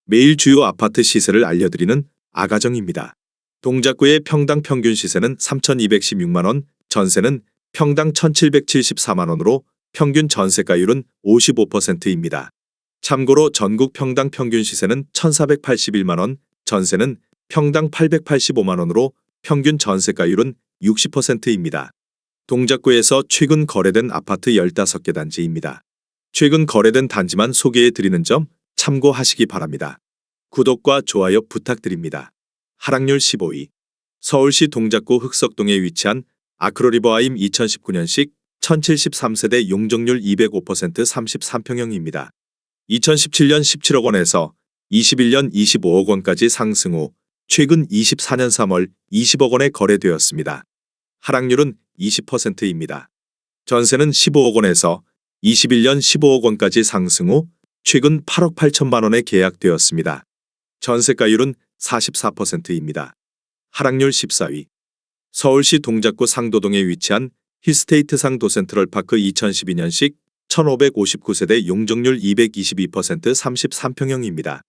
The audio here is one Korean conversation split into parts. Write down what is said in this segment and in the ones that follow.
매일 주요 아파트 시세를 알려드리는 아가정입니다. 동작구의 평당 평균 시세는 3,216만원, 전세는 평당 1,774만원으로 평균 전세가율은 55%입니다. 참고로 전국 평당 평균 시세는 1,481만원, 전세는 평당 885만원으로 평균 전세가율은 60%입니다. 동작구에서 최근 거래된 아파트 15개 단지입니다. 최근 거래된 단지만 소개해드리는 점 참고하시기 바랍니다. 구독과 좋아요 부탁드립니다. 하락률 15위. 서울시 동작구 흑석동에 위치한 아크로리버아임 2019년식 1073세대 용적률 205% 33평형입니다. 2017년 17억 원에서 21년 25억 원까지 상승 후 최근 24년 3월 20억 원에 거래되었습니다. 하락률은 20%입니다. 전세는 15억 원에서 21년 15억 원까지 상승 후 최근 8억 8천만 원에 계약되었습니다. 전세가율은 44%입니다. 하락률 14위. 서울시 동작구 상도동에 위치한 힐스테이트 상도 센트럴파크 2012년식 1559세대 용적률 222% 33평형입니다.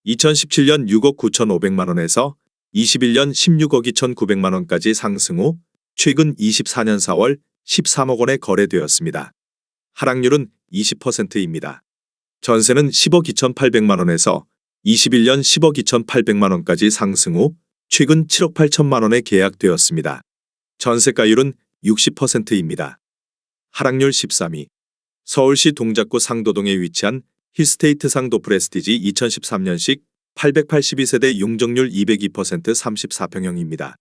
2017년 6억 9,500만 원에서 21년 16억 2,900만 원까지 상승 후 최근 24년 4월 13억 원에 거래되었습니다. 하락률은 20%입니다. 전세는 10억 2,800만 원에서 21년 10억 2,800만 원까지 상승 후 최근 7억 8천만 원에 계약되었습니다. 전세가율은 60%입니다. 하락률 13위. 서울시 동작구 상도동에 위치한 힐스테이트 상도 프레스티지 2013년식 882세대 용적률 202% 34평형입니다.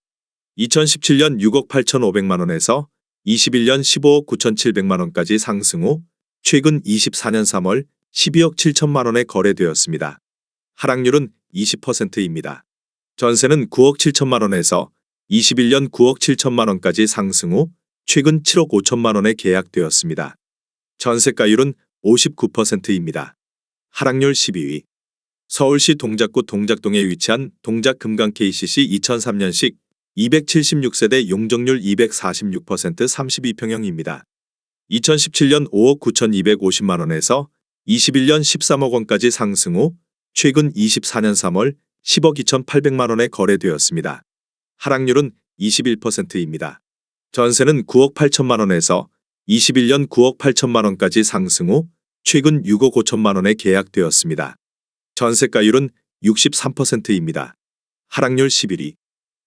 2017년 6억 8,500만 원에서 21년 15억 9,700만 원까지 상승 후 최근 24년 3월 12억 7천만 원에 거래되었습니다. 하락률은 20%입니다. 전세는 9억 7천만 원에서 21년 9억 7천만 원까지 상승 후 최근 7억 5천만 원에 계약되었습니다. 전세가율은 59%입니다. 하락률 12위. 서울시 동작구 동작동에 위치한 동작 금강 KCC 2003년식 276세대 용적률 246% 32평형입니다. 2017년 5억 9,250만 원에서 21년 13억 원까지 상승 후 최근 24년 3월 10억 2,800만 원에 거래되었습니다. 하락률은 21%입니다. 전세는 9억 8천만 원에서 21년 9억 8천만 원까지 상승 후 최근 6억 5천만 원에 계약되었습니다. 전세가율은 63%입니다. 하락률 11위.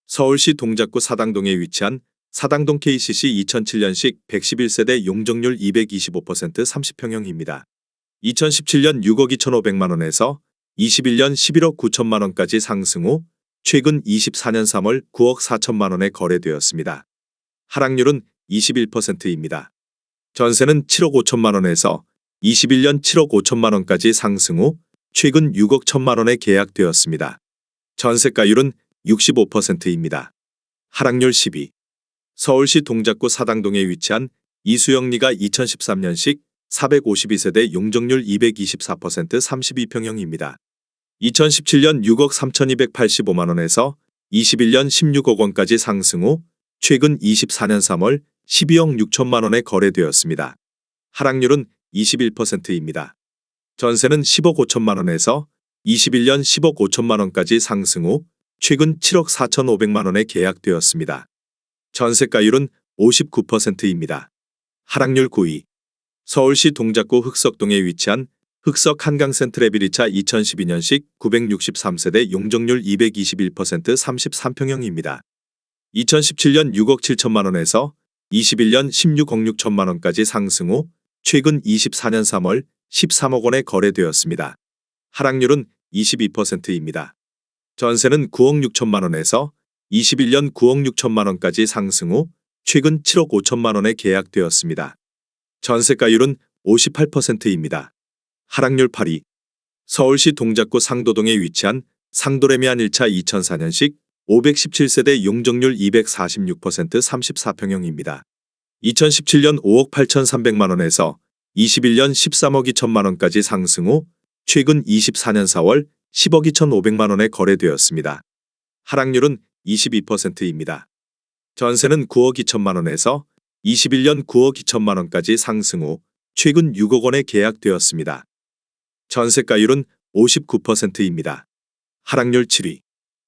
서울시 동작구 사당동에 위치한 사당동 KCC 2007년식 111세대 용적률 225% 30평형입니다. 2017년 6억 2,500만 원에서 21년 11억 9천만 원까지 상승 후 최근 24년 3월 9억 4천만 원에 거래되었습니다. 하락률은 21%입니다. 전세는 7억 5천만 원에서 21년 7억 5천만 원까지 상승 후 최근 6억 1천만 원에 계약되었습니다. 전세가율은 65%입니다. 하락률 10위. 서울시 동작구 사당동에 위치한 이수영리가 2013년식 452세대 용적률 224% 32평형입니다. 2017년 6억 3,285만 원에서 21년 16억 원까지 상승 후 최근 24년 3월 12억 6천만 원에 거래되었습니다. 하락률은 21%입니다. 전세는 10억 5천만 원에서 21년 10억 5천만 원까지 상승 후 최근 7억 4,500만 원에 계약되었습니다. 전세가율은 59%입니다. 하락률 9위. 서울시 동작구 흑석동에 위치한 흑석 한강센트레비리차 2012년식 963세대 용적률 221% 33평형입니다. 2017년 6억 7천만 원에서 21년 16억 6천만 원까지 상승 후 최근 24년 3월 13억 원에 거래되었습니다. 하락률은 22%입니다. 전세는 9억 6천만 원에서 21년 9억 6천만 원까지 상승 후 최근 7억 5천만 원에 계약되었습니다. 전세가율은 58%입니다. 하락률 8위. 서울시 동작구 상도동에 위치한 상도레미안 1차 2004년식 517세대 용적률 246% 34평형입니다. 2017년 5억 8,300만 원에서 21년 13억 2천만 원까지 상승 후 최근 24년 4월 10억 2,500만 원에 거래되었습니다. 하락률은 22%입니다. 전세는 9억 2천만 원에서 21년 9억 2천만 원까지 상승 후 최근 6억 원에 계약되었습니다. 전세가율은 59%입니다. 하락률 7위.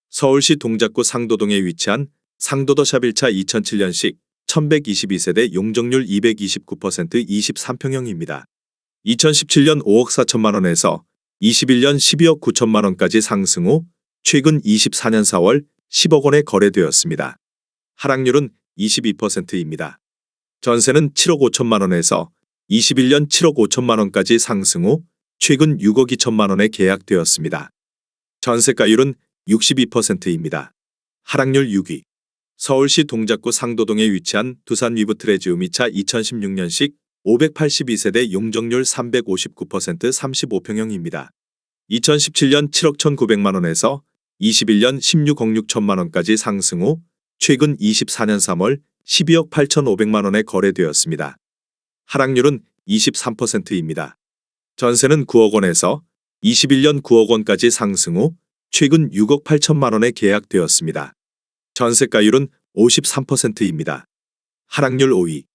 서울시 동작구 상도동에 위치한 상도더샵 1차 2007년식 1122세대 용적률 229% 23평형입니다. 2017년 5억 4천만 원에서 21년 12억 9천만 원까지 상승 후 최근 24년 4월 10억 원에 거래되었습니다. 하락률은 22%입니다. 전세는 7억 5천만 원에서 21년 7억 5천만 원까지 상승 후 최근 6억 2천만 원에 계약되었습니다. 전세가율은 62%입니다. 하락률 6위. 서울시 동작구 상도동에 위치한 두산 위브트레지움 2차 2016년식 582세대 용적률 359% 35평형입니다. 2017년 7억 1,900만 원에서 21년 16억 6천만 원까지 상승 후 최근 24년 3월 12억 8,500만 원에 거래되었습니다. 하락률은 23%입니다. 전세는 9억 원에서 21년 9억 원까지 상승 후 최근 6억 8천만 원에 계약되었습니다. 전세가율은 53%입니다. 하락률 5위.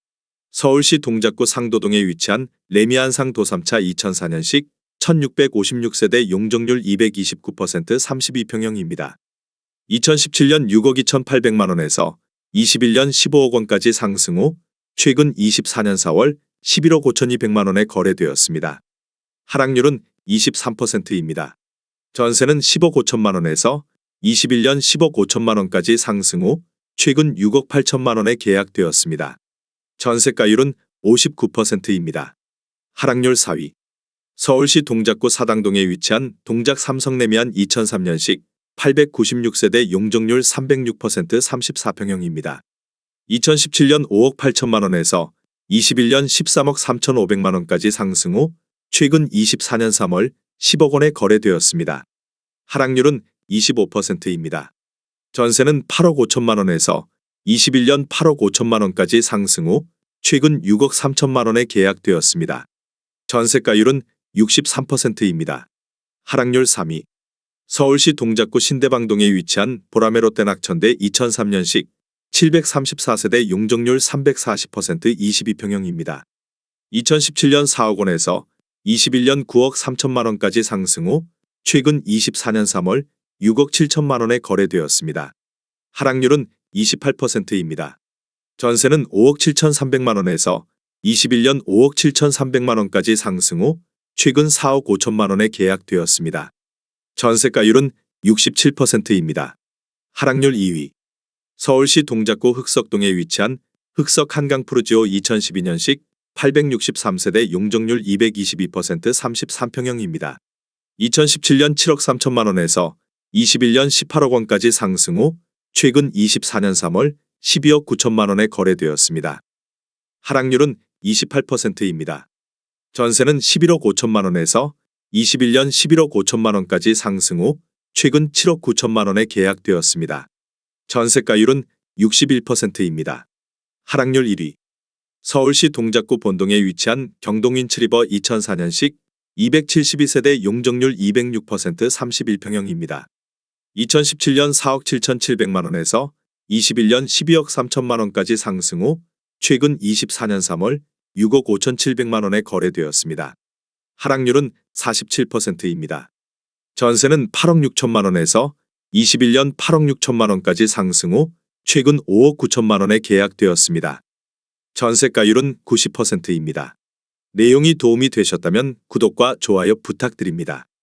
서울시 동작구 상도동에 위치한 레미안상 도삼차 2004년식 1656세대 용적률 229% 32평형입니다. 2017년 6억 2,800만 원에서 21년 15억 원까지 상승 후 최근 24년 4월 11억 5,200만 원에 거래되었습니다. 하락률은 23%입니다. 전세는 10억 5천만 원에서 21년 10억 5천만 원까지 상승 후 최근 6억 8천만 원에 계약되었습니다. 전세가율은 59%입니다. 하락률 4위. 서울시 동작구 사당동에 위치한 동작 삼성레미안 2003년식 896세대 용적률 306% 34평형입니다. 2017년 5억 8천만 원에서 21년 13억 3,500만 원까지 상승 후 최근 24년 3월 10억 원에 거래되었습니다. 하락률은 25%입니다. 전세는 8억 5천만 원에서 21년 8억 5천만 원까지 상승 후 최근 6억 3천만 원에 계약되었습니다. 전세가율은 63%입니다. 하락률 3위. 서울시 동작구 신대방동에 위치한 보라매 롯데낙천대 2003년식 734세대 용적률 340% 22평형입니다. 2017년 4억 원에서 21년 9억 3천만 원까지 상승 후 최근 24년 3월 6억 7천만 원에 거래되었습니다. 하락률은 28%입니다. 전세는 5억 7,300만 원에서 21년 5억 7,300만 원까지 상승 후 최근 4억 5천만 원에 계약되었습니다. 전세가율은 67%입니다. 하락률 2위. 서울시 동작구 흑석동에 위치한 흑석 한강푸르지오 2012년식 863세대 용적률 222% 33평형입니다. 2017년 7억 3천만 원에서 21년 18억 원까지 상승 후 최근 24년 3월 12억 9천만 원에 거래되었습니다. 하락률은 28%입니다. 전세는 11억 5천만 원에서 21년 11억 5천만 원까지 상승 후 최근 7억 9천만 원에 계약되었습니다. 전세가율은 61%입니다. 하락률 1위. 서울시 동작구 본동에 위치한 경동윈츠리버 2004년식 272세대 용적률 206% 31평형입니다. 2017년 4억 7,700만 원에서 21년 12억 3천만 원까지 상승 후 최근 24년 3월 6억 5,700만 원에 거래되었습니다. 하락률은 47%입니다. 전세는 8억 6천만 원에서 21년 8억 6천만 원까지 상승 후 최근 5억 9천만 원에 계약되었습니다. 전세가율은 90%입니다. 내용이 도움이 되셨다면 구독과 좋아요 부탁드립니다.